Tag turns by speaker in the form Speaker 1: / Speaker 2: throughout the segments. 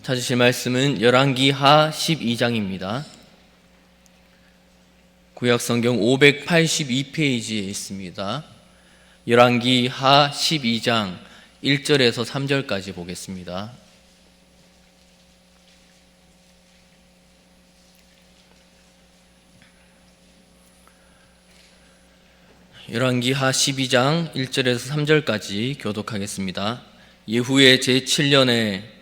Speaker 1: 찾으실 말씀은 열왕기하 12장입니다. 구약성경 582페이지에 있습니다. 열왕기하 12장 1절에서 3절까지 보겠습니다. 열왕기하 12장 1절에서 3절까지 교독하겠습니다. 예후의 제7년에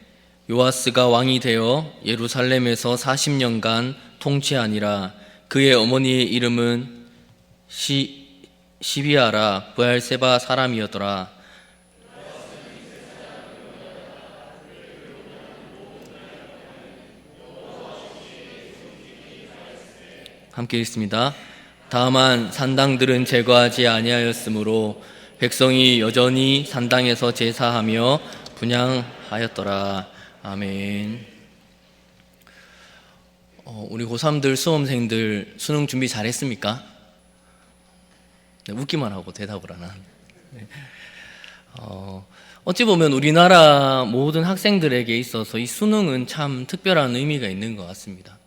Speaker 1: 요아스가 왕이 되어 예루살렘에서 40년간 통치하니라. 그의 어머니의 이름은 시비아라 브알세바 사람이었더라. 함께 읽습니다. 다만 산당들은 제거하지 아니하였으므로 백성이 여전히 산당에서 제사하며 분향하였더라. 아멘. 우리 고3들, 수험생들 수능 준비 잘했습니까? 네, 웃기만 하고 대답을 안 하는. 네. 어찌 보면 우리나라 모든 학생들에게 있어서 이 수능은 참 특별한 의미가 있는 것 같습니다.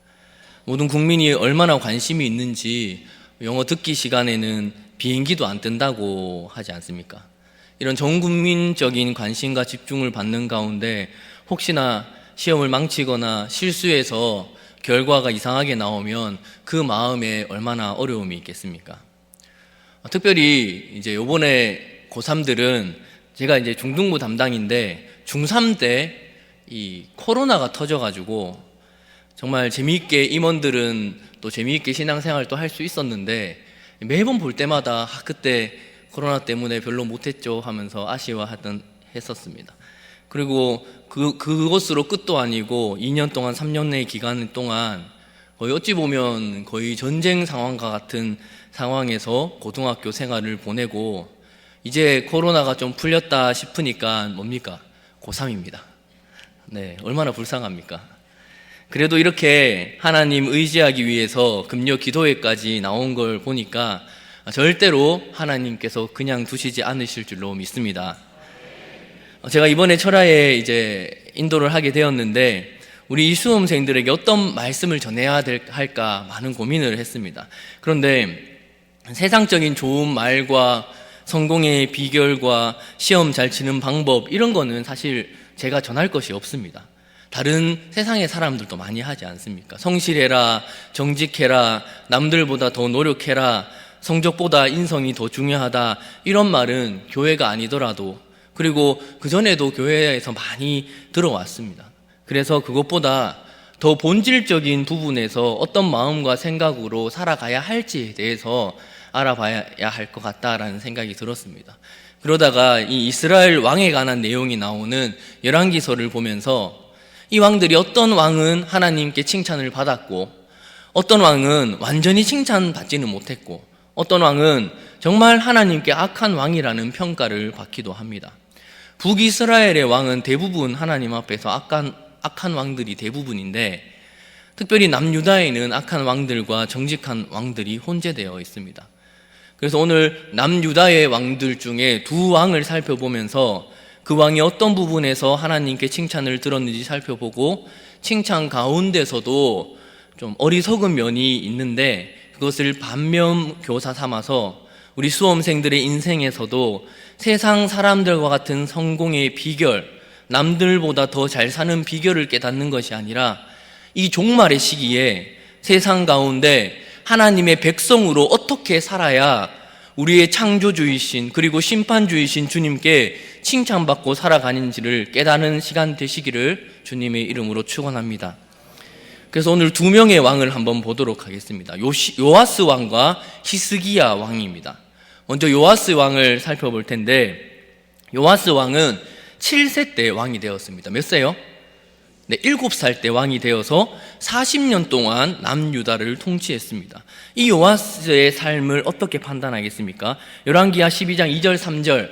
Speaker 1: 모든 국민이 얼마나 관심이 있는지 영어 듣기 시간에는 비행기도 안 뜬다고 하지 않습니까? 이런 전 국민적인 관심과 집중을 받는 가운데 혹시나 시험을 망치거나 실수해서 결과가 이상하게 나오면 그 마음에 얼마나 어려움이 있겠습니까? 특별히 이제 요번에 고3들은 제가 이제 중등부 담당인데 중3 때 이 코로나가 터져가지고 정말 재미있게 임원들은 또 재미있게 신앙생활도 할 수 있었는데 매번 볼 때마다 그때 코로나 때문에 별로 못했죠 하면서 했었습니다. 그리고 그것으로 끝도 아니고 2년 동안 3년의 기간 동안 거의 어찌 보면 거의 전쟁 상황과 같은 상황에서 고등학교 생활을 보내고 이제 코로나가 좀 풀렸다 싶으니까 뭡니까? 고3입니다. 네, 얼마나 불쌍합니까? 그래도 이렇게 하나님 의지하기 위해서 금요 기도회까지 나온 걸 보니까 절대로 하나님께서 그냥 두시지 않으실 줄로 믿습니다. 제가 이번에 철야에 이제 인도를 하게 되었는데 우리 이 수험생들에게 어떤 말씀을 전해야 할까 많은 고민을 했습니다. 그런데 세상적인 좋은 말과 성공의 비결과 시험 잘 치는 방법 이런 거는 사실 제가 전할 것이 없습니다. 다른 세상의 사람들도 많이 하지 않습니까? 성실해라, 정직해라, 남들보다 더 노력해라, 성적보다 인성이 더 중요하다 이런 말은 교회가 아니더라도 그리고 그전에도 교회에서 많이 들어왔습니다. 그래서 그것보다 더 본질적인 부분에서 어떤 마음과 생각으로 살아가야 할지에 대해서 알아봐야 할 것 같다라는 생각이 들었습니다. 그러다가 이 이스라엘 왕에 관한 내용이 나오는 열왕기서를 보면서 이 왕들이 어떤 왕은 하나님께 칭찬을 받았고 어떤 왕은 완전히 칭찬받지는 못했고 어떤 왕은 정말 하나님께 악한 왕이라는 평가를 받기도 합니다. 북이스라엘의 왕은 대부분 하나님 앞에서 악한 왕들이 대부분인데 특별히 남유다에는 악한 왕들과 정직한 왕들이 혼재되어 있습니다. 그래서 오늘 남유다의 왕들 중에 두 왕을 살펴보면서 그 왕이 어떤 부분에서 하나님께 칭찬을 들었는지 살펴보고 칭찬 가운데서도 좀 어리석은 면이 있는데 그것을 반면교사 삼아서 우리 수험생들의 인생에서도 세상 사람들과 같은 성공의 비결, 남들보다 더 잘 사는 비결을 깨닫는 것이 아니라 이 종말의 시기에 세상 가운데 하나님의 백성으로 어떻게 살아야 우리의 창조주이신 그리고 심판주이신 주님께 칭찬받고 살아가는지를 깨닫는 시간 되시기를 주님의 이름으로 축원합니다. 그래서 오늘 두 명의 왕을 한번 보도록 하겠습니다. 요아스 왕과 히스기야 왕입니다. 먼저 요아스 왕을 살펴볼 텐데 요아스 왕은 7세 때 왕이 되었습니다. 몇 세요? 네, 7살 때 왕이 되어서 40년 동안 남유다를 통치했습니다. 이 요아스의 삶을 어떻게 판단하겠습니까? 열왕기하 12장 2절 3절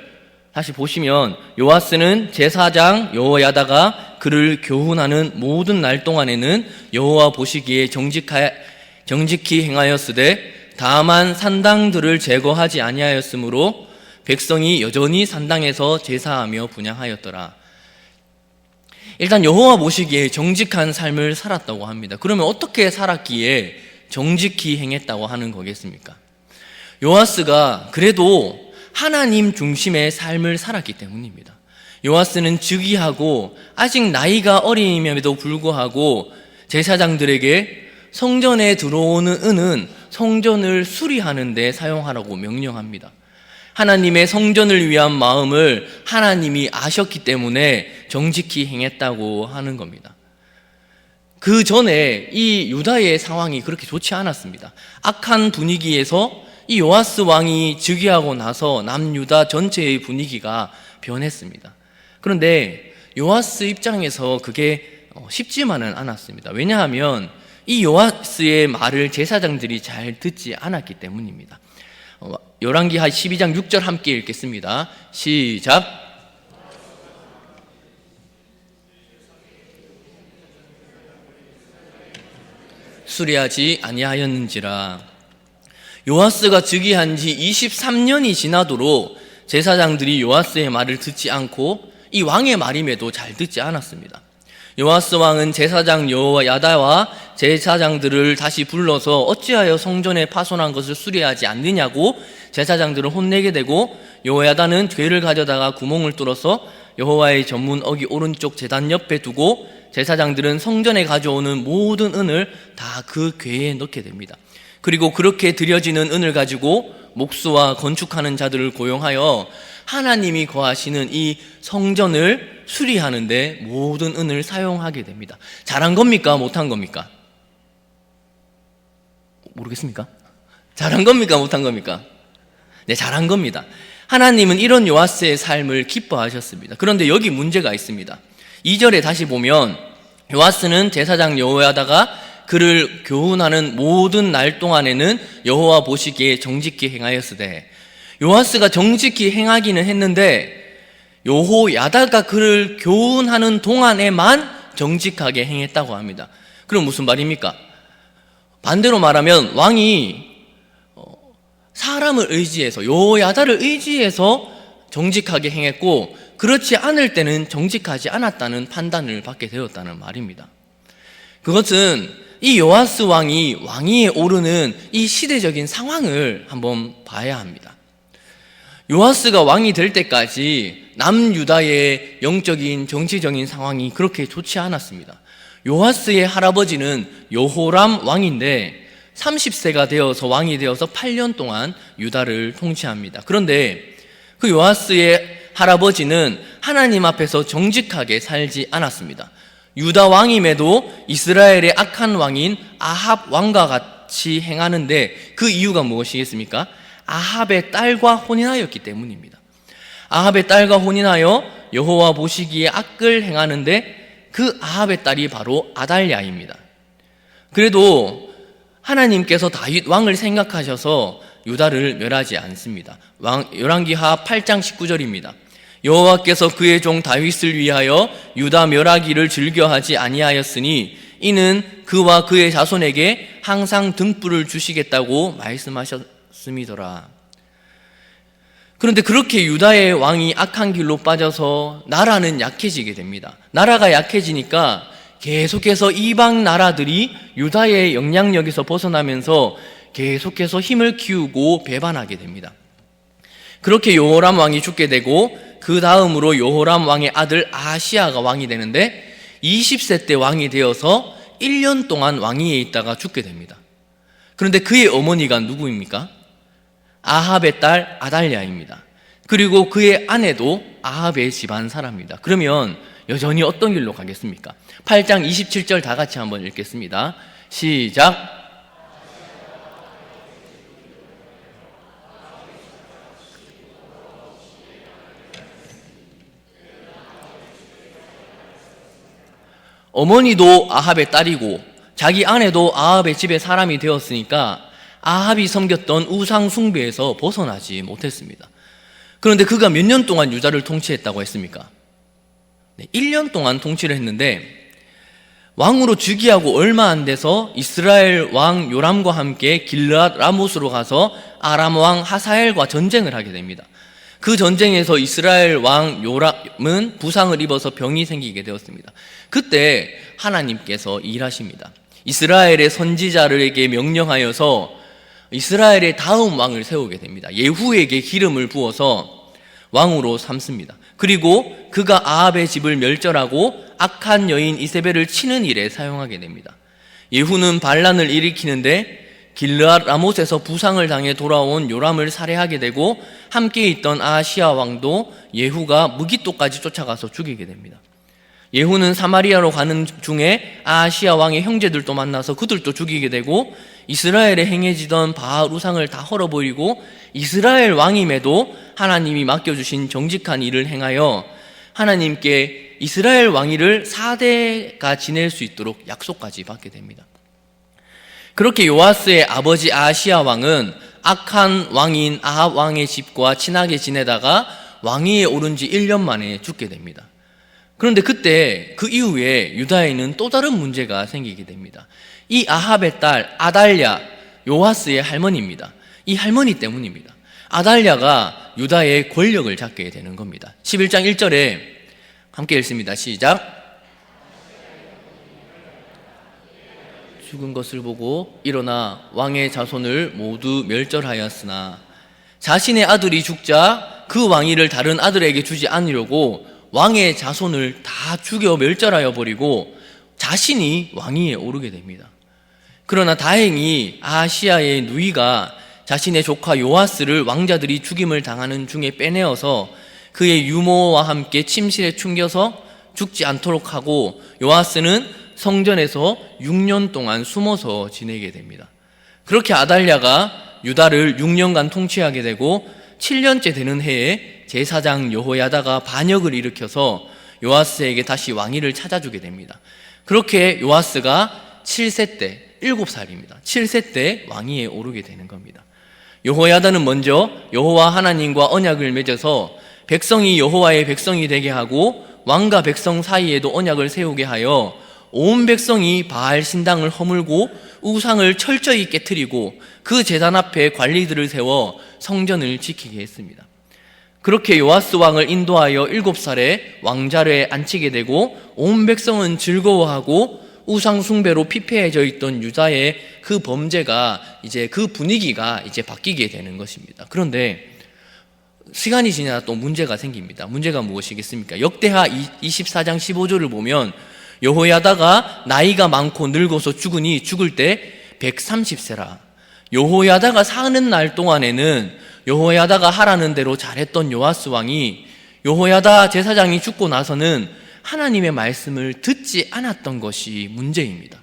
Speaker 1: 다시 보시면 요아스는 제사장 여호야다가 그를 교훈하는 모든 날 동안에는 여호와 보시기에 정직히 행하였으되 다만 산당들을 제거하지 아니하였으므로 백성이 여전히 산당에서 제사하며 분향하였더라. 일단 여호와 보시기에 정직한 삶을 살았다고 합니다. 그러면 어떻게 살았기에 정직히 행했다고 하는 거겠습니까? 요아스가 그래도 하나님 중심의 삶을 살았기 때문입니다. 요아스는 즉위하고 아직 나이가 어림에도 불구하고 제사장들에게 성전에 들어오는 은은 성전을 수리하는 데 사용하라고 명령합니다. 하나님의 성전을 위한 마음을 하나님이 아셨기 때문에 정직히 행했다고 하는 겁니다. 그 전에 이 유다의 상황이 그렇게 좋지 않았습니다. 악한 분위기에서 이 요아스 왕이 즉위하고 나서 남유다 전체의 분위기가 변했습니다. 그런데 요아스 입장에서 그게 쉽지만은 않았습니다. 왜냐하면 이 요아스의 말을 제사장들이 잘 듣지 않았기 때문입니다. 열왕기하 12장 6절 함께 읽겠습니다. 시작. 수리하지 아니하였는지라. 요아스가 즉위한 지 23년이 지나도록 제사장들이 요아스의 말을 듣지 않고 이 왕의 말임에도 잘 듣지 않았습니다. 요아스 왕은 제사장 여호야다와 제사장들을 다시 불러서 어찌하여 성전에 파손한 것을 수리하지 않느냐고 제사장들을 혼내게 되고, 여호야다는 괴를 가져다가 구멍을 뚫어서 여호와의 전문 어기 오른쪽 제단 옆에 두고 제사장들은 성전에 가져오는 모든 은을 다 그 괴에 넣게 됩니다. 그리고 그렇게 드려지는 은을 가지고 목수와 건축하는 자들을 고용하여 하나님이 거하시는 이 성전을 수리하는데 모든 은을 사용하게 됩니다. 잘한 겁니까? 못한 겁니까? 모르겠습니까? 잘한 겁니까? 못한 겁니까? 네, 잘한 겁니다. 하나님은 이런 요아스의 삶을 기뻐하셨습니다. 그런데 여기 문제가 있습니다. 2절에 다시 보면 요아스는 제사장 여호야다가 그를 교훈하는 모든 날 동안에는 여호와 보시기에 정직히 행하였으되, 요아스가 정직히 행하기는 했는데 여호야다가 그를 교훈하는 동안에만 정직하게 행했다고 합니다. 그럼 무슨 말입니까? 반대로 말하면 왕이 사람을 의지해서, 여호야다를 의지해서 정직하게 행했고, 그렇지 않을 때는 정직하지 않았다는 판단을 받게 되었다는 말입니다. 그것은 이 요아스 왕이 왕위에 오르는 이 시대적인 상황을 한번 봐야 합니다. 요아스가 왕이 될 때까지 남유다의 영적인 정치적인 상황이 그렇게 좋지 않았습니다. 요아스의 할아버지는 여호람 왕인데 30세가 되어서 왕이 되어서 8년 동안 유다를 통치합니다. 그런데 그 요아스의 할아버지는 하나님 앞에서 정직하게 살지 않았습니다. 유다 왕임에도 이스라엘의 악한 왕인 아합 왕과 같이 행하는데 그 이유가 무엇이겠습니까? 아합의 딸과 혼인하였기 때문입니다. 아합의 딸과 혼인하여 여호와 보시기에 악을 행하는데 그 아합의 딸이 바로 아달랴입니다. 그래도 하나님께서 다윗 왕을 생각하셔서 유다를 멸하지 않습니다. 열왕기하 8장 19절입니다. 여호와께서 그의 종 다윗을 위하여 유다 멸하기를 즐겨하지 아니하였으니 이는 그와 그의 자손에게 항상 등불을 주시겠다고 말씀하셨음이더라. 그런데 그렇게 유다의 왕이 악한 길로 빠져서 나라는 약해지게 됩니다. 나라가 약해지니까 계속해서 이방 나라들이 유다의 영향력에서 벗어나면서 계속해서 힘을 키우고 배반하게 됩니다. 그렇게 여호람 왕이 죽게 되고 그 다음으로 여호람 왕의 아들 아하시야가 왕이 되는데 20세 때 왕이 되어서 1년 동안 왕위에 있다가 죽게 됩니다. 그런데 그의 어머니가 누구입니까? 아합의 딸 아달랴입니다. 그리고 그의 아내도 아합의 집안 사람입니다. 그러면 여전히 어떤 길로 가겠습니까? 8장 27절 다 같이 한번 읽겠습니다. 시작. 어머니도 아합의 딸이고 자기 아내도 아합의 집의 사람이 되었으니까 아합이 섬겼던 우상 숭배에서 벗어나지 못했습니다. 그런데 그가 몇 년 동안 유다를 통치했다고 했습니까? 1년 동안 통치를 했는데 왕으로 즉위하고 얼마 안 돼서 이스라엘 왕 요람과 함께 길르앗 라못으로 가서 아람 왕 하사엘과 전쟁을 하게 됩니다. 그 전쟁에서 이스라엘 왕 요람은 부상을 입어서 병이 생기게 되었습니다. 그때 하나님께서 일하십니다. 이스라엘의 선지자들에게 명령하여서 이스라엘의 다음 왕을 세우게 됩니다. 예후에게 기름을 부어서 왕으로 삼습니다. 그리고 그가 아합의 집을 멸절하고 악한 여인 이세벨을 치는 일에 사용하게 됩니다. 예후는 반란을 일으키는데 길르앗 라못에서 부상을 당해 돌아온 요람을 살해하게 되고 함께 있던 아하시아 왕도 예후가 무기토까지 쫓아가서 죽이게 됩니다. 예후는 사마리아로 가는 중에 아하시아 왕의 형제들도 만나서 그들도 죽이게 되고 이스라엘에 행해지던 바알 우상을 다 헐어버리고 이스라엘 왕임에도 하나님이 맡겨주신 정직한 일을 행하여 하나님께 이스라엘 왕위를 4대가 지낼 수 있도록 약속까지 받게 됩니다. 그렇게 요아스의 아버지 아하시아 왕은 악한 왕인 아합 왕의 집과 친하게 지내다가 왕위에 오른 지 1년 만에 죽게 됩니다. 그런데 그때 그 이후에 유다에는 또 다른 문제가 생기게 됩니다. 이 아합의 딸 아달랴, 요아스의 할머니입니다. 이 할머니 때문입니다. 아달랴가 유다의 권력을 잡게 되는 겁니다. 11장 1절에 함께 읽습니다. 시작. 죽은 것을 보고 일어나 왕의 자손을 모두 멸절하였으나 자신의 아들이 죽자 그 왕위를 다른 아들에게 주지 않으려고 왕의 자손을 다 죽여 멸절하여 버리고 자신이 왕위에 오르게 됩니다. 그러나 다행히 아하시아의 누이가 자신의 조카 요아스를 왕자들이 죽임을 당하는 중에 빼내어서 그의 유모와 함께 침실에 숨겨서 죽지 않도록 하고 요아스는 성전에서 6년 동안 숨어서 지내게 됩니다. 그렇게 아달랴가 유다를 6년간 통치하게 되고 7년째 되는 해에 제사장 여호야다가 반역을 일으켜서 요아스에게 다시 왕위를 찾아주게 됩니다. 그렇게 요아스가 7세 때 7살입니다. 7세 때 왕위에 오르게 되는 겁니다. 여호야다는 먼저 여호와 하나님과 언약을 맺어서 백성이 여호와의 백성이 되게 하고 왕과 백성 사이에도 언약을 세우게 하여 온 백성이 바알 신당을 허물고 우상을 철저히 깨트리고 그 제단 앞에 관리들을 세워 성전을 지키게 했습니다. 그렇게 요아스 왕을 인도하여 7살에 왕자를 앉히게 되고 온 백성은 즐거워하고 우상 숭배로 피폐해져 있던 유다의 그 범죄가 이제 그 분위기가 이제 바뀌게 되는 것입니다. 그런데 시간이 지나 또 문제가 생깁니다. 문제가 무엇이겠습니까? 역대하 24장 15절을 보면 여호야다가 나이가 많고 늙어서 죽으니 죽을 때 130세라. 여호야다가 사는 날 동안에는 여호야다가 하라는 대로 잘했던 요아스 왕이 여호야다 제사장이 죽고 나서는 하나님의 말씀을 듣지 않았던 것이 문제입니다.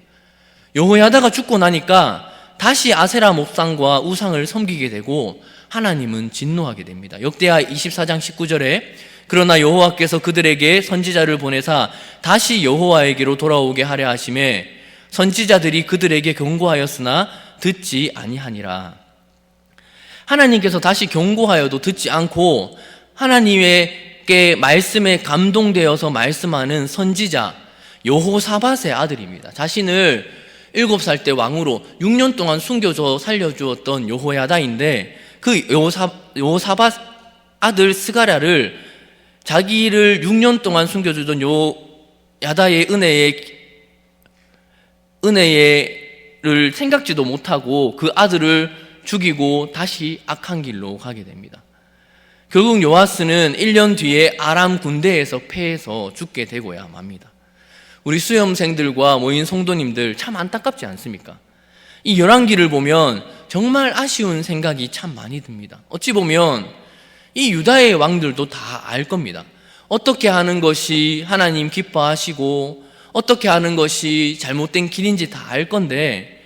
Speaker 1: 여호야다가 죽고 나니까 다시 아세라 목상과 우상을 섬기게 되고 하나님은 진노하게 됩니다. 역대하 24장 19절에 그러나 여호와께서 그들에게 선지자를 보내사 다시 여호와에게로 돌아오게 하려 하심에 선지자들이 그들에게 경고하였으나 듣지 아니하니라. 하나님께서 다시 경고하여도 듣지 않고 하나님의 말씀에 감동되어서 말씀하는 선지자 여호사밧의 아들입니다. 자신을 7살 때 왕으로 6년 동안 숨겨줘 살려주었던 여호야다인데 그 여호사밧 아들 스가랴를 자기를 6년 동안 숨겨주던 야다의 은혜를 생각지도 못하고 그 아들을 죽이고 다시 악한 길로 가게 됩니다. 결국 요아스는 1년 뒤에 아람 군대에서 패해서 죽게 되고야 맙니다. 우리 수험생들과 모인 성도님들 참 안타깝지 않습니까? 이 열왕기를 보면 정말 아쉬운 생각이 참 많이 듭니다. 어찌 보면 이 유다의 왕들도 다 알 겁니다. 어떻게 하는 것이 하나님 기뻐하시고 어떻게 하는 것이 잘못된 길인지 다 알 건데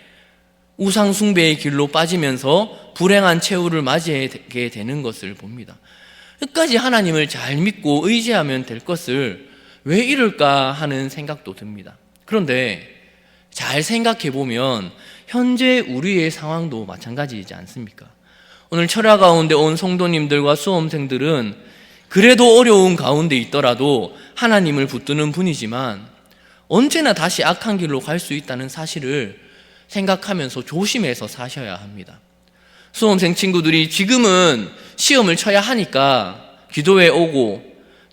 Speaker 1: 우상 숭배의 길로 빠지면서 불행한 최후를 맞이하게 되는 것을 봅니다. 끝까지 하나님을 잘 믿고 의지하면 될 것을 왜 이럴까 하는 생각도 듭니다. 그런데 잘 생각해 보면 현재 우리의 상황도 마찬가지이지 않습니까? 오늘 철야 가운데 온 성도님들과 수험생들은 그래도 어려운 가운데 있더라도 하나님을 붙드는 분이지만 언제나 다시 악한 길로 갈 수 있다는 사실을 생각하면서 조심해서 사셔야 합니다. 수험생 친구들이 지금은 시험을 쳐야 하니까 기도회 오고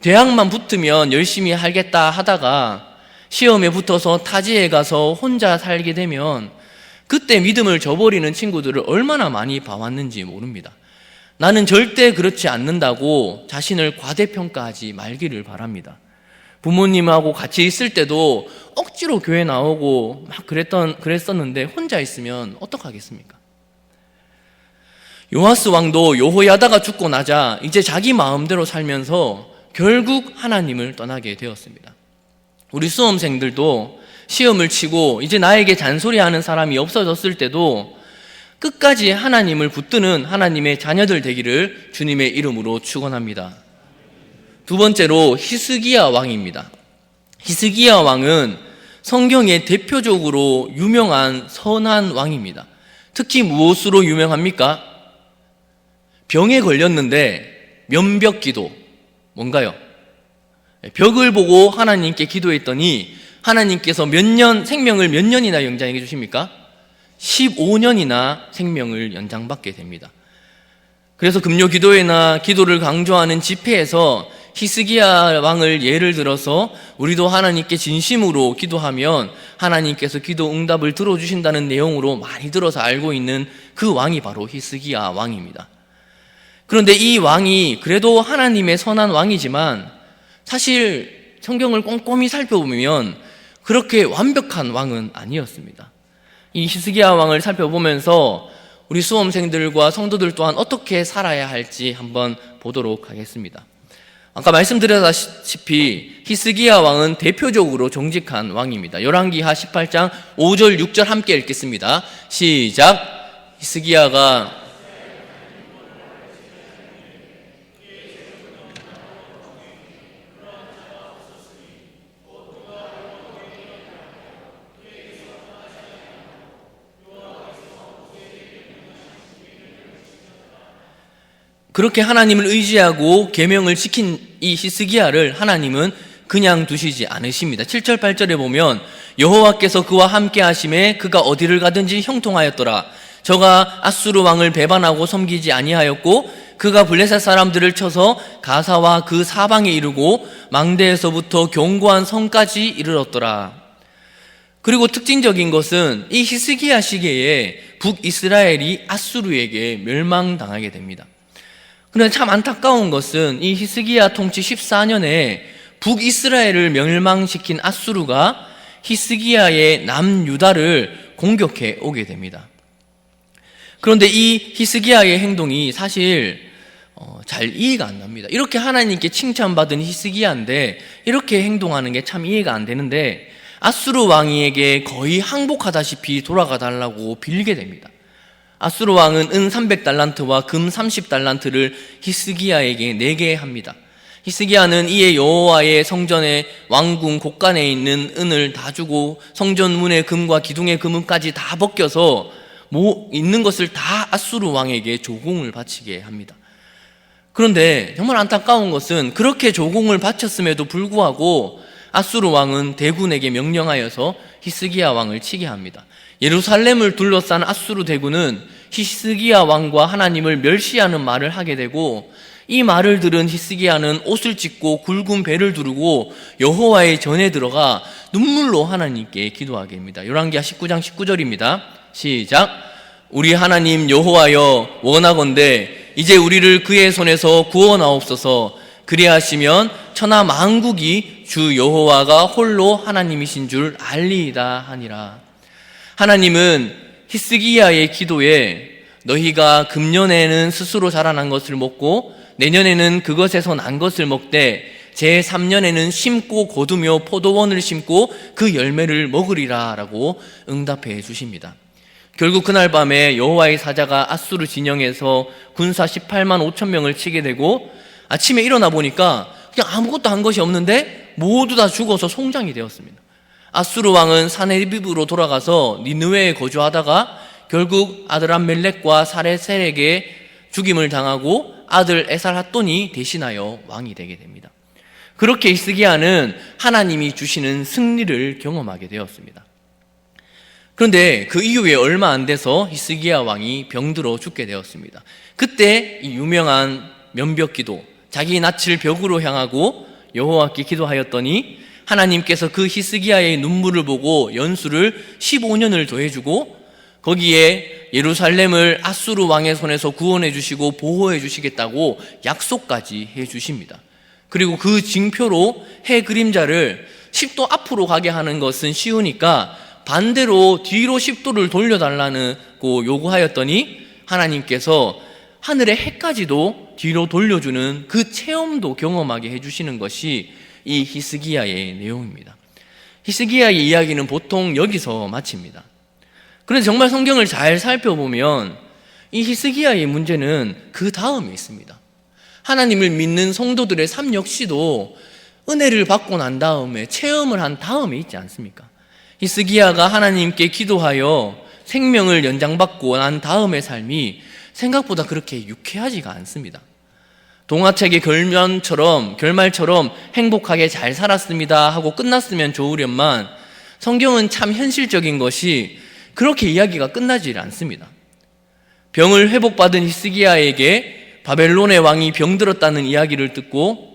Speaker 1: 대학만 붙으면 열심히 하겠다 하다가 시험에 붙어서 타지에 가서 혼자 살게 되면 그때 믿음을 저버리는 친구들을 얼마나 많이 봐왔는지 모릅니다. 나는 절대 그렇지 않는다고 자신을 과대평가하지 말기를 바랍니다. 부모님하고 같이 있을 때도 억지로 교회 나오고 막 그랬었는데 혼자 있으면 어떡하겠습니까? 요아스 왕도 여호야다가 죽고 나자 이제 자기 마음대로 살면서 결국 하나님을 떠나게 되었습니다. 우리 수험생들도 시험을 치고 이제 나에게 잔소리하는 사람이 없어졌을 때도 끝까지 하나님을 붙드는 하나님의 자녀들 되기를 주님의 이름으로 축원합니다. 두 번째로 히스기야 왕입니다. 히스기야 왕은 성경에 대표적으로 유명한 선한 왕입니다. 특히 무엇으로 유명합니까? 병에 걸렸는데 면벽기도, 뭔가요? 벽을 보고 하나님께 기도했더니 하나님께서 생명을 몇 년이나 연장해 주십니까? 15년이나 생명을 연장받게 됩니다. 그래서 금요 기도회나 기도를 강조하는 집회에서 히스기야 왕을 예를 들어서 우리도 하나님께 진심으로 기도하면 하나님께서 기도 응답을 들어주신다는 내용으로 많이 들어서 알고 있는 그 왕이 바로 히스기야 왕입니다. 그런데 이 왕이 그래도 하나님의 선한 왕이지만 사실 성경을 꼼꼼히 살펴보면 그렇게 완벽한 왕은 아니었습니다. 이 히스기야 왕을 살펴보면서 우리 수험생들과 성도들 또한 어떻게 살아야 할지 한번 보도록 하겠습니다. 아까 말씀드렸다시피 히스기야 왕은 대표적으로 정직한 왕입니다. 열왕기하 18장 5절 6절 함께 읽겠습니다. 시작. 히스기야가 그렇게 하나님을 의지하고 계명을 지킨 이 히스기야를 하나님은 그냥 두시지 않으십니다. 7절 8절에 보면 여호와께서 그와 함께 하심에 그가 어디를 가든지 형통하였더라. 저가 아수르 왕을 배반하고 섬기지 아니하였고 그가 블레셋 사람들을 쳐서 가사와 그 사방에 이르고 망대에서부터 견고한 성까지 이르렀더라. 그리고 특징적인 것은 이 히스기야 시기에 북이스라엘이 아수르에게 멸망당하게 됩니다. 그런데 참 안타까운 것은 이 히스기야 통치 14년에 북이스라엘을 멸망시킨 아수르가 히스기야의 남유다를 공격해 오게 됩니다. 그런데 이 히스기야의 행동이 사실 잘 이해가 안 납니다. 이렇게 하나님께 칭찬받은 히스기야인데 이렇게 행동하는 게 참 이해가 안 되는데 아수르 왕에게 거의 항복하다시피 돌아가 달라고 빌게 됩니다. 아수르 왕은 은 300달란트와 금 30달란트를 히스기야에게 내게 합니다. 히스기야는 이에 여호와의 성전의 왕궁 곳간에 있는 은을 다 주고 성전 문의 금과 기둥의 금은까지 다 벗겨서 있는 것을 다 아수르 왕에게 조공을 바치게 합니다. 그런데 정말 안타까운 것은 그렇게 조공을 바쳤음에도 불구하고 아수르 왕은 대군에게 명령하여서 히스기야 왕을 치게 합니다. 예루살렘을 둘러싼 아수르 대군은 히스기야 왕과 하나님을 멸시하는 말을 하게 되고 이 말을 들은 히스기야는 옷을 찢고 굵은 배를 두르고 여호와의 전에 들어가 눈물로 하나님께 기도하게 됩니다. 열왕기하 19장 19절입니다. 시작. 우리 하나님 여호와여 원하건대 이제 우리를 그의 손에서 구원하옵소서. 그리하시면 천하 만국이 주 여호와가 홀로 하나님이신 줄 알리이다 하니라. 하나님은 히스기야의 기도에 너희가 금년에는 스스로 자라난 것을 먹고 내년에는 그것에서 난 것을 먹되 제3년에는 심고 거두며 포도원을 심고 그 열매를 먹으리라 라고 응답해 주십니다. 결국 그날 밤에 여호와의 사자가 아수르 진영에서 군사 18만 5천 명을 치게 되고 아침에 일어나 보니까 그냥 아무것도 한 것이 없는데 모두 다 죽어서 송장이 되었습니다. 아수르 왕은 사네립으로 돌아가서 니느웨에 거주하다가 결국 아들 암멜렉과 사레셀에게 죽임을 당하고 아들 에살핫돈이 대신하여 왕이 되게 됩니다. 그렇게 히스기야는 하나님이 주시는 승리를 경험하게 되었습니다. 그런데 그 이후에 얼마 안 돼서 히스기야 왕이 병들어 죽게 되었습니다. 그때 이 유명한 면벽 기도, 자기 낯을 벽으로 향하고 여호와께 기도하였더니 하나님께서 그 히스기야의 눈물을 보고 연수를 15년을 더해주고 거기에 예루살렘을 아수르 왕의 손에서 구원해 주시고 보호해 주시겠다고 약속까지 해 주십니다. 그리고 그 징표로 해 그림자를 10도 앞으로 가게 하는 것은 쉬우니까 반대로 뒤로 10도를 돌려달라고 요구하였더니 하나님께서 하늘의 해까지도 뒤로 돌려주는 그 체험도 경험하게 해주시는 것이 이 히스기야의 내용입니다. 히스기야의 이야기는 보통 여기서 마칩니다. 그런데 정말 성경을 잘 살펴보면 이 히스기야의 문제는 그 다음에 있습니다. 하나님을 믿는 성도들의 삶 역시도 은혜를 받고 난 다음에 체험을 한 다음에 있지 않습니까? 히스기야가 하나님께 기도하여 생명을 연장받고 난 다음의 삶이 생각보다 그렇게 유쾌하지가 않습니다. 동화책의 결말처럼 행복하게 잘 살았습니다 하고 끝났으면 좋으련만 성경은 참 현실적인 것이 그렇게 이야기가 끝나지 않습니다. 병을 회복받은 히스기야에게 바벨론의 왕이 병들었다는 이야기를 듣고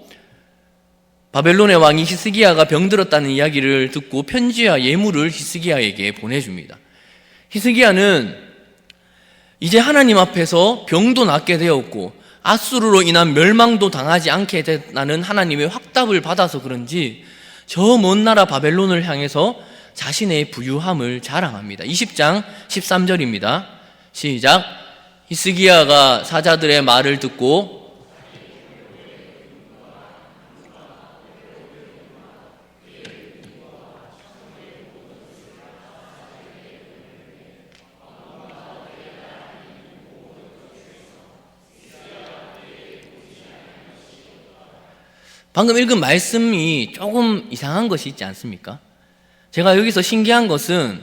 Speaker 1: 바벨론의 왕이 히스기야가 병들었다는 이야기를 듣고 편지와 예물을 히스기야에게 보내줍니다. 히스기야는 이제 하나님 앞에서 병도 낫게 되었고 아수르로 인한 멸망도 당하지 않게 된다는 하나님의 확답을 받아서 그런지 저 먼 나라 바벨론을 향해서 자신의 부유함을 자랑합니다. 20장 13절입니다. 시작. 히스기야가 사자들의 말을 듣고 방금 읽은 말씀이 조금 이상한 것이 있지 않습니까? 제가 여기서 신기한 것은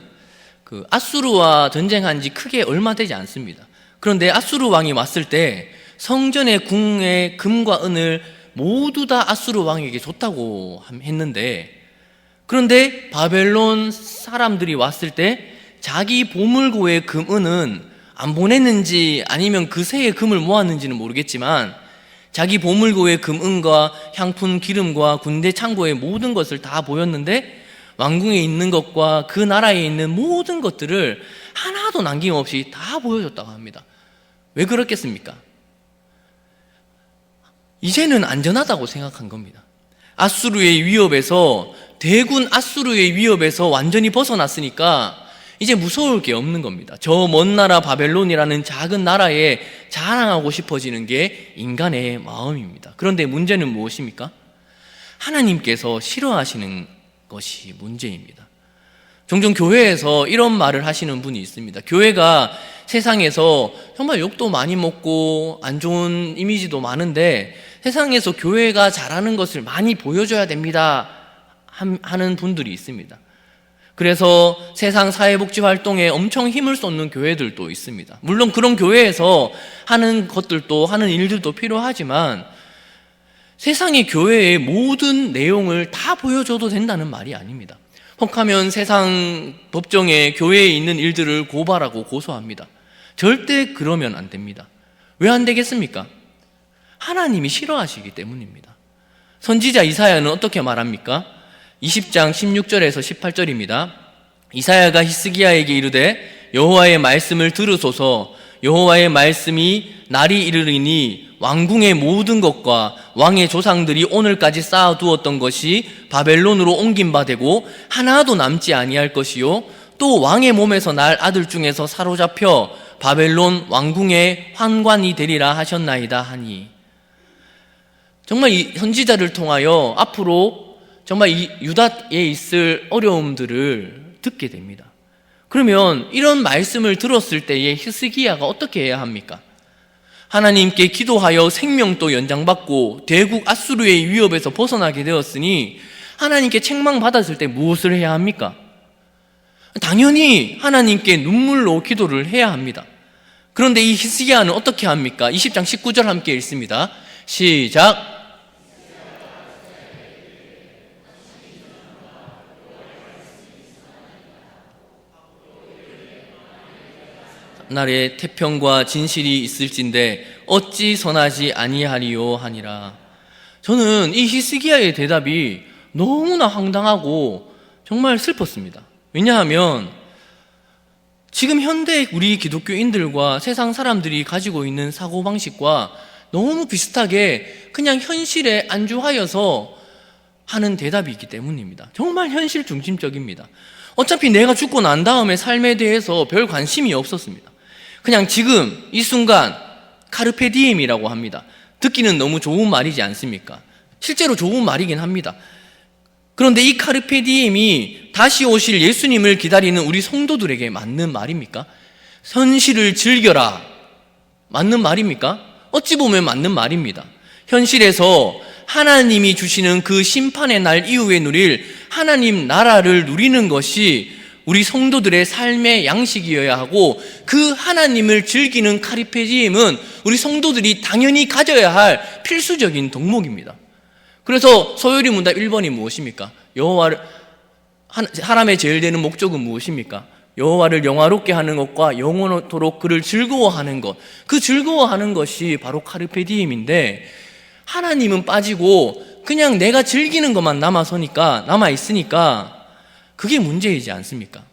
Speaker 1: 그 아수르와 전쟁한 지 크게 얼마 되지 않습니다. 그런데 아수르 왕이 왔을 때 성전의 궁의 금과 은을 모두 다 아수르 왕에게 줬다고 했는데 그런데 바벨론 사람들이 왔을 때 자기 보물고의 금은은 안 보냈는지 아니면 그새의 금을 모았는지는 모르겠지만 자기 보물고의 금은과 향품 기름과 군대 창고의 모든 것을 다 보였는데 왕궁에 있는 것과 그 나라에 있는 모든 것들을 하나도 남김없이 다 보여줬다고 합니다. 왜 그렇겠습니까? 이제는 안전하다고 생각한 겁니다. 아수르의 위협에서 대군 아수르의 위협에서 완전히 벗어났으니까 이제 무서울 게 없는 겁니다. 저 먼 나라 바벨론이라는 작은 나라에 자랑하고 싶어지는 게 인간의 마음입니다. 그런데 문제는 무엇입니까? 하나님께서 싫어하시는 것이 문제입니다. 종종 교회에서 이런 말을 하시는 분이 있습니다. 교회가 세상에서 정말 욕도 많이 먹고 안 좋은 이미지도 많은데 세상에서 교회가 잘하는 것을 많이 보여줘야 됩니다 하는 분들이 있습니다. 그래서 세상 사회복지 활동에 엄청 힘을 쏟는 교회들도 있습니다. 물론 그런 교회에서 하는 것들도 하는 일들도 필요하지만 세상의 교회의 모든 내용을 다 보여줘도 된다는 말이 아닙니다. 혹하면 세상 법정에 교회에 있는 일들을 고발하고 고소합니다. 절대 그러면 안 됩니다. 왜 안 되겠습니까? 하나님이 싫어하시기 때문입니다. 선지자 이사야는 어떻게 말합니까? 20장 16절에서 18절입니다. 이사야가 히스기야에게 이르되 여호와의 말씀을 들으소서. 여호와의 말씀이 날이 이르리니 왕궁의 모든 것과 왕의 조상들이 오늘까지 쌓아두었던 것이 바벨론으로 옮긴 바 되고 하나도 남지 아니할 것이요 또 왕의 몸에서 날 아들 중에서 사로잡혀 바벨론 왕궁의 환관이 되리라 하셨나이다 하니. 정말 이 선지자를 통하여 앞으로 정말 이 유다에 있을 어려움들을 듣게 됩니다. 그러면 이런 말씀을 들었을 때에 히스기야가 어떻게 해야 합니까? 하나님께 기도하여 생명도 연장받고 대국 아수르의 위협에서 벗어나게 되었으니 하나님께 책망받았을 때 무엇을 해야 합니까? 당연히 하나님께 눈물로 기도를 해야 합니다. 그런데 이 히스기야는 어떻게 합니까? 20장 19절 함께 읽습니다. 시작. 날에 태평과 진실이 있을진데 어찌 선하지 아니하리요 하니라. 저는 이 히스기야의 대답이 너무나 황당하고 정말 슬펐습니다. 왜냐하면 지금 현대 우리 기독교인들과 세상 사람들이 가지고 있는 사고방식과 너무 비슷하게 그냥 현실에 안주하여서 하는 대답이 있기 때문입니다. 정말 현실 중심적입니다. 어차피 내가 죽고 난 다음에 삶에 대해서 별 관심이 없었습니다. 그냥 지금 이 순간 카르페 디엠이라고 합니다. 듣기는 너무 좋은 말이지 않습니까? 실제로 좋은 말이긴 합니다. 그런데 이 카르페 디엠이 다시 오실 예수님을 기다리는 우리 성도들에게 맞는 말입니까? 현실을 즐겨라, 맞는 말입니까? 어찌 보면 맞는 말입니다. 현실에서 하나님이 주시는 그 심판의 날 이후에 누릴 하나님 나라를 누리는 것이 우리 성도들의 삶의 양식이어야 하고, 그 하나님을 즐기는 카르페 디엠은 우리 성도들이 당연히 가져야 할 필수적인 덕목입니다. 그래서 소요리 문답 1번이 무엇입니까? 여호와를, 사람의 제일 되는 목적은 무엇입니까? 여호와를 영화롭게 하는 것과 영원토록 그를 즐거워하는 것, 그 즐거워하는 것이 바로 카르페 디엠인데, 하나님은 빠지고 그냥 내가 즐기는 것만 남아있으니까 그게 문제이지 않습니까?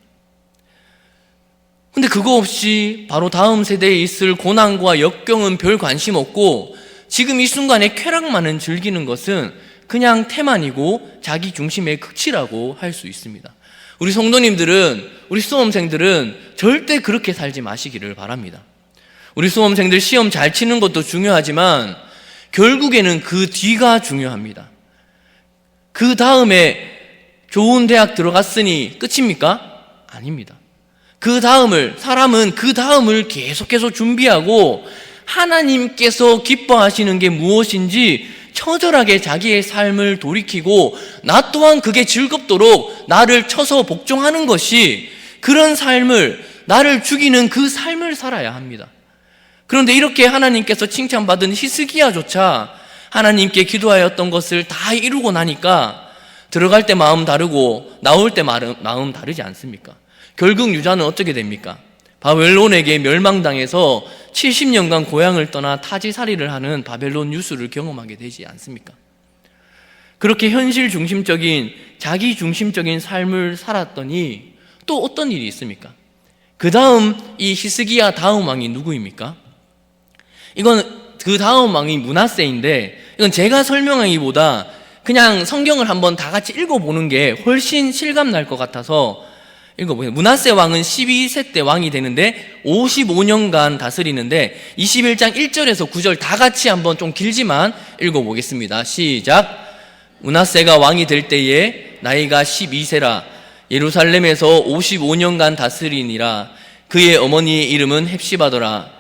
Speaker 1: 근데 그거 없이 바로 다음 세대에 있을 고난과 역경은 별 관심 없고, 지금 이 순간에 쾌락만은 즐기는 것은 그냥 태만이고 자기 중심의 극치라고 할 수 있습니다. 우리 성도님들은, 우리 수험생들은 절대 그렇게 살지 마시기를 바랍니다. 우리 수험생들 시험 잘 치는 것도 중요하지만 결국에는 그 뒤가 중요합니다. 그 다음에 좋은 대학 들어갔으니 끝입니까? 아닙니다. 사람은 그 다음을 계속해서 준비하고 하나님께서 기뻐하시는 게 무엇인지 처절하게 자기의 삶을 돌이키고, 나 또한 그게 즐겁도록 나를 쳐서 복종하는 것이, 그런 삶을, 나를 죽이는 그 삶을 살아야 합니다. 그런데 이렇게 하나님께서 칭찬받은 히스기야조차 하나님께 기도하였던 것을 다 이루고 나니까 들어갈 때 마음 다르고 나올 때 마음 다르지 않습니까? 결국 유다는 어떻게 됩니까? 바벨론에게 멸망당해서 70년간 고향을 떠나 타지살이를 하는 바벨론 유수를 경험하게 되지 않습니까? 그렇게 현실 중심적인, 자기 중심적인 삶을 살았더니 또 어떤 일이 있습니까? 그 다음, 이 히스기야 다음 왕이 누구입니까? 이건 그 다음 왕이 므낫세인데, 이건 제가 설명하기보다 그냥 성경을 한번 다 같이 읽어보는 게 훨씬 실감 날 것 같아서 읽어보세요. 므낫세 왕은 12세 때 왕이 되는데 55년간 다스리는데, 21장 1절에서 9절 다 같이 한번 좀 길지만 읽어보겠습니다. 시작. 므낫세가 왕이 될 때에 나이가 12세라. 예루살렘에서 55년간 다스리니라. 그의 어머니의 이름은 헵시바더라.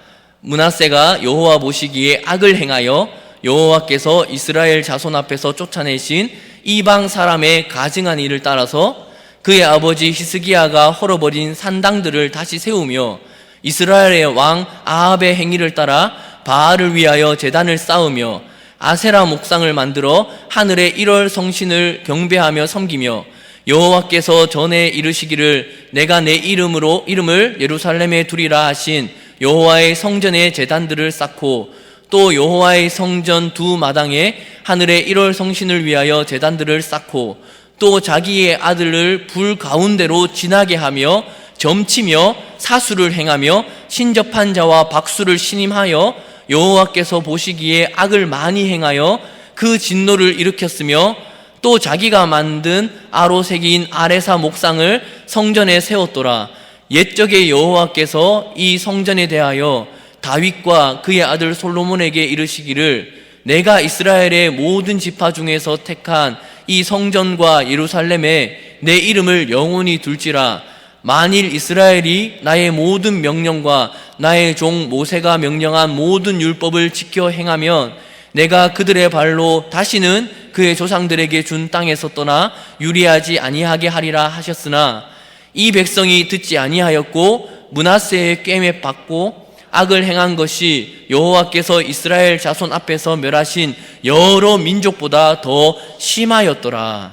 Speaker 1: 므낫세가 여호와 보시기에 악을 행하여 여호와께서 이스라엘 자손 앞에서 쫓아내신 이방 사람의 가증한 일을 따라서 그의 아버지 히스기야가 헐어버린 산당들을 다시 세우며, 이스라엘의 왕 아합의 행위를 따라 바알을 위하여 제단을 쌓으며 아세라 목상을 만들어 하늘의 1월 성신을 경배하며 섬기며, 여호와께서 전에 이르시기를 내가 내 이름을 예루살렘에 두리라 하신 여호와의 성전에 제단들을 쌓고, 또 여호와의 성전 두 마당에 하늘의 1월 성신을 위하여 제단들을 쌓고, 또 자기의 아들을 불 가운데로 지나게 하며 점치며 사수를 행하며 신접한 자와 박수를 신임하여 여호와께서 보시기에 악을 많이 행하여 그 진노를 일으켰으며, 또 자기가 만든 아로 새긴 아레사 목상을 성전에 세웠더라. 옛적에 여호와께서 이 성전에 대하여 다윗과 그의 아들 솔로몬에게 이르시기를 내가 이스라엘의 모든 지파 중에서 택한 이 성전과 예루살렘에 내 이름을 영원히 둘지라. 만일 이스라엘이 나의 모든 명령과 나의 종 모세가 명령한 모든 율법을 지켜 행하면 내가 그들의 발로 다시는 그의 조상들에게 준 땅에서 떠나 유리하지 아니하게 하리라 하셨으나, 이 백성이 듣지 아니하였고 므낫세의 꾀에 받고 악을 행한 것이 여호와께서 이스라엘 자손 앞에서 멸하신 여러 민족보다 더 심하였더라.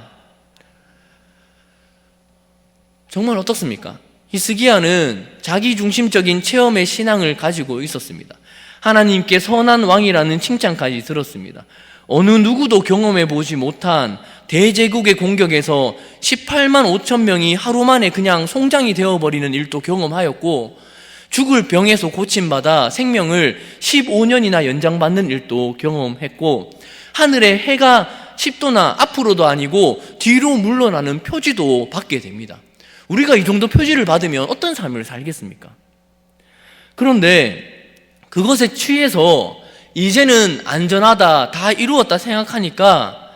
Speaker 1: 정말 어떻습니까? 히스기야는 자기중심적인 체험의 신앙을 가지고 있었습니다. 하나님께 선한 왕이라는 칭찬까지 들었습니다. 어느 누구도 경험해 보지 못한 대제국의 공격에서 18만 5천 명이 하루 만에 그냥 송장이 되어버리는 일도 경험하였고, 죽을 병에서 고침받아 생명을 15년이나 연장받는 일도 경험했고, 하늘에 해가 10도나 앞으로도 아니고 뒤로 물러나는 표지도 받게 됩니다. 우리가 이 정도 표지를 받으면 어떤 삶을 살겠습니까? 그런데 그것에 취해서 이제는 안전하다, 다 이루었다 생각하니까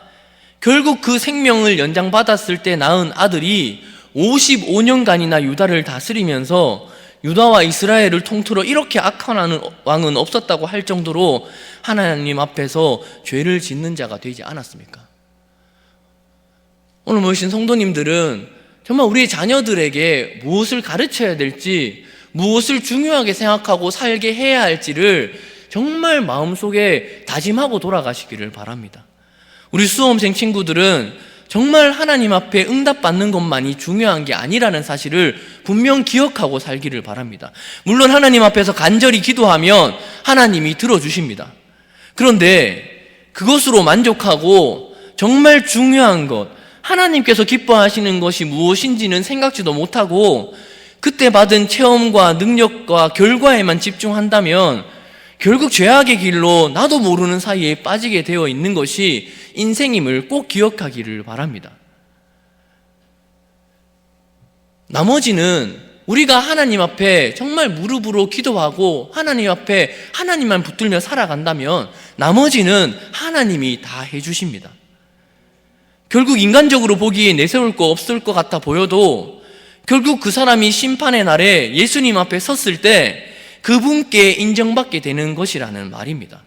Speaker 1: 결국 그 생명을 연장받았을 때 낳은 아들이 55년간이나 유다를 다스리면서 유다와 이스라엘을 통틀어 이렇게 악한 왕은 없었다고 할 정도로 하나님 앞에서 죄를 짓는 자가 되지 않았습니까? 오늘 모이신 성도님들은 정말 우리 자녀들에게 무엇을 가르쳐야 될지, 무엇을 중요하게 생각하고 살게 해야 할지를 정말 마음속에 다짐하고 돌아가시기를 바랍니다. 우리 수험생 친구들은 정말 하나님 앞에 응답받는 것만이 중요한 게 아니라는 사실을 분명 기억하고 살기를 바랍니다. 물론 하나님 앞에서 간절히 기도하면 하나님이 들어주십니다. 그런데 그것으로 만족하고 정말 중요한 것, 하나님께서 기뻐하시는 것이 무엇인지는 생각지도 못하고 그때 받은 체험과 능력과 결과에만 집중한다면 결국 죄악의 길로 나도 모르는 사이에 빠지게 되어 있는 것이 인생임을 꼭 기억하기를 바랍니다. 나머지는 우리가 하나님 앞에 정말 무릎으로 기도하고 하나님 앞에 하나님만 붙들며 살아간다면 나머지는 하나님이 다 해주십니다. 결국 인간적으로 보기에 내세울 거 없을 것 같아 보여도 결국 그 사람이 심판의 날에 예수님 앞에 섰을 때 그분께 인정받게 되는 것이라는 말입니다.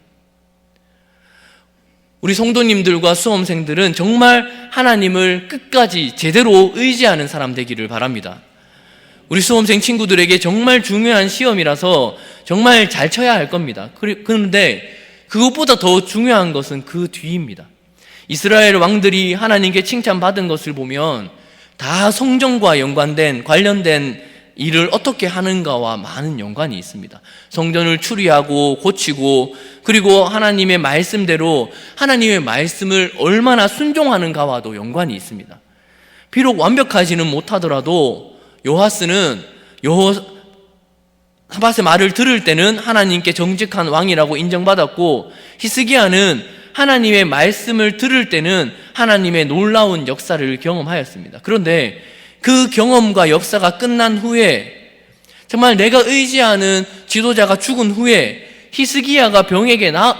Speaker 1: 우리 성도님들과 수험생들은 정말 하나님을 끝까지 제대로 의지하는 사람 되기를 바랍니다. 우리 수험생 친구들에게 정말 중요한 시험이라서 정말 잘 쳐야 할 겁니다. 그런데 그것보다 더 중요한 것은 그 뒤입니다. 이스라엘 왕들이 하나님께 칭찬받은 것을 보면 다 성전과 관련된 일을 어떻게 하는가와 많은 연관이 있습니다. 성전을 추리하고 고치고 그리고 하나님의 말씀대로 하나님의 말씀을 얼마나 순종하는가와도 연관이 있습니다. 비록 완벽하지는 못하더라도 여호아스는 여호사밧의 말을 들을 때는 하나님께 정직한 왕이라고 인정받았고, 히스기야는 하나님의 말씀을 들을 때는 하나님의 놀라운 역사를 경험하였습니다. 그런데 그 경험과 역사가 끝난 후에, 정말 내가 의지하는 지도자가 죽은 후에 히스기야가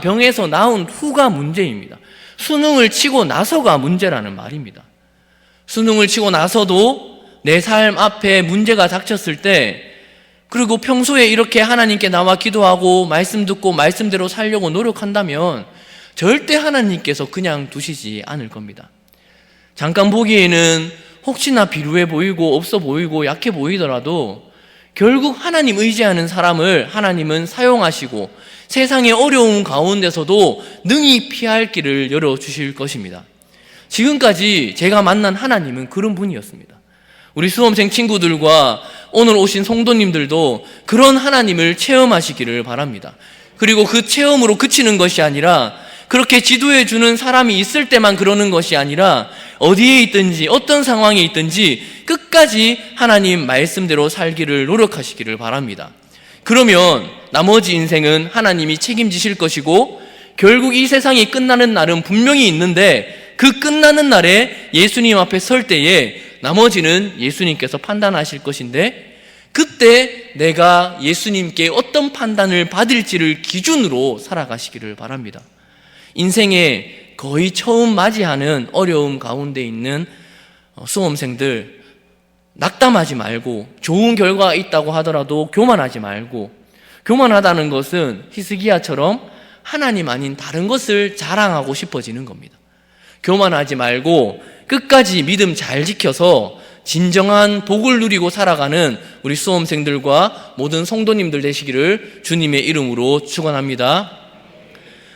Speaker 1: 병에서 나온 후가 문제입니다. 수능을 치고 나서가 문제라는 말입니다. 수능을 치고 나서도 내 삶 앞에 문제가 닥쳤을 때, 그리고 평소에 이렇게 하나님께 나와 기도하고 말씀 듣고 말씀대로 살려고 노력한다면 절대 하나님께서 그냥 두시지 않을 겁니다. 잠깐 보기에는 혹시나 비루해 보이고 없어 보이고 약해 보이더라도 결국 하나님 의지하는 사람을 하나님은 사용하시고 세상의 어려움 가운데서도 능히 피할 길을 열어주실 것입니다. 지금까지 제가 만난 하나님은 그런 분이었습니다. 우리 수험생 친구들과 오늘 오신 성도님들도 그런 하나님을 체험하시기를 바랍니다. 그리고 그 체험으로 그치는 것이 아니라 그렇게 지도해 주는 사람이 있을 때만 그러는 것이 아니라 어디에 있든지 어떤 상황에 있든지 끝까지 하나님 말씀대로 살기를 노력하시기를 바랍니다. 그러면 나머지 인생은 하나님이 책임지실 것이고 결국 이 세상이 끝나는 날은 분명히 있는데 그 끝나는 날에 예수님 앞에 설 때에 나머지는 예수님께서 판단하실 것인데 그때 내가 예수님께 어떤 판단을 받을지를 기준으로 살아가시기를 바랍니다. 인생에 거의 처음 맞이하는 어려움 가운데 있는 수험생들, 낙담하지 말고 좋은 결과가 있다고 하더라도 교만하지 말고, 교만하다는 것은 히스기야처럼 하나님 아닌 다른 것을 자랑하고 싶어지는 겁니다. 교만하지 말고 끝까지 믿음 잘 지켜서 진정한 복을 누리고 살아가는 우리 수험생들과 모든 성도님들 되시기를 주님의 이름으로 축원합니다.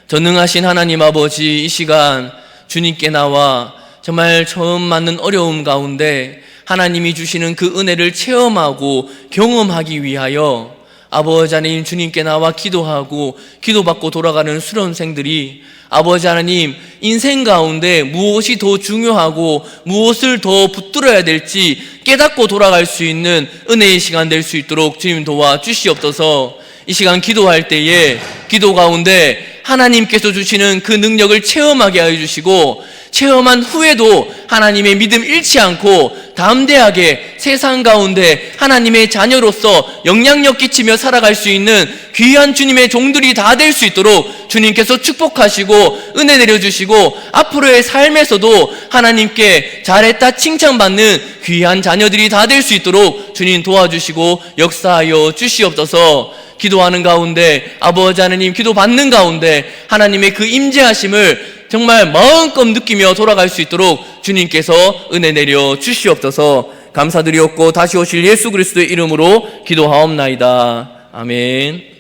Speaker 1: 전능하신 하나님 아버지, 이 시간 주님께 나와 정말 처음 맞는 어려움 가운데 하나님이 주시는 그 은혜를 체험하고 경험하기 위하여 아버지 하나님 주님께 나와 기도하고 기도받고 돌아가는 수련생들이 아버지 하나님 인생 가운데 무엇이 더 중요하고 무엇을 더 붙들어야 될지 깨닫고 돌아갈 수 있는 은혜의 시간 될 수 있도록 주님 도와주시옵소서. 이 시간 기도할 때에 기도 가운데 하나님께서 주시는 그 능력을 체험하게 하여 주시고 체험한 후에도 하나님의 믿음 잃지 않고 담대하게 세상 가운데 하나님의 자녀로서 영향력 끼치며 살아갈 수 있는 귀한 주님의 종들이 다 될 수 있도록 주님께서 축복하시고 은혜 내려주시고 앞으로의 삶에서도 하나님께 잘했다 칭찬받는 귀한 자녀들이 다 될 수 있도록 주님 도와주시고 역사하여 주시옵소서. 기도하는 가운데 아버지 하나님 기도받는 가운데 하나님의 그 임재하심을 정말 마음껏 느끼며 돌아갈 수 있도록 주님께서 은혜 내려 주시옵소서. 감사드리옵고 다시 오실 예수 그리스도의 이름으로 기도하옵나이다. 아멘.